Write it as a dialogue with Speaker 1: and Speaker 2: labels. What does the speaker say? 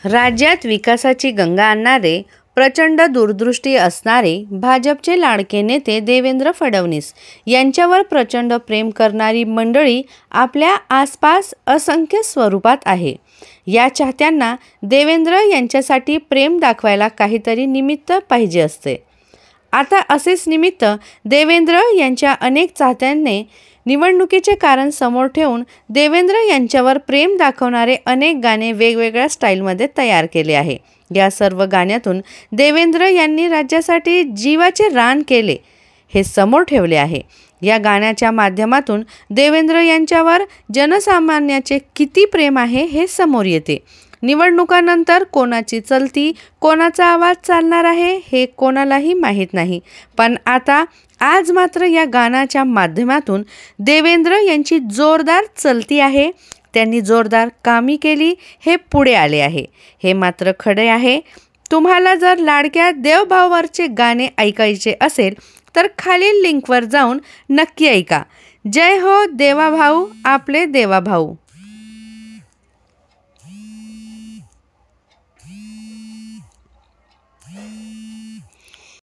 Speaker 1: राज्यात विकासाची गंगा आणणारे, प्रचंड दूरदृष्टी असणारे भाजपचे लाडके नेते देवेंद्र फडणवीस यांच्यावर प्रचंड प्रेम करणारी मंडळी आपल्या आसपास असंख्य स्वरूपात आहे. या चाहत्यांना देवेंद्र यांच्यासाठी प्रेम दाखवायला काहीतरी निमित्त पाहिजे असते. आता असेच निमित्त देवेंद्र यांच्या अनेक चाहत्यांनी निवडणुकीचे कारण समोर ठेवून देवेंद्र यांच्यावर प्रेम दाखवणारे अनेक गाणे वेगवेगळ्या स्टाईलमध्ये तयार केले आहे. या सर्व गाण्यातून देवेंद्र यांनी राज्यासाठी जीवाचे रान केले हे समोर ठेवले आहे. या गाण्याच्या माध्यमातून देवेंद्र यांच्यावर जनसामान्याचे किती प्रेम आहे हे समोर येते. निवडणुकांनंतर कोणाची चलती, कोणाचा आवाज चालणार आहे हे कोणालाही माहीत नाही. पण आज मात्र या गाण्याच्या माध्यमातून देवेंद्र यांची जोरदार चलती आहे. त्यांनी जोरदार कामे केली हे पुढे आले आहे. हे मात्र खरे आहे. तुम्हाला जर लाडक्या देवभावावरचे गाणे ऐकायचे असेल तर खालील लिंकवर जाऊन नक्की ऐका. जय हो देवाभाऊ, आपले देवाभाऊ.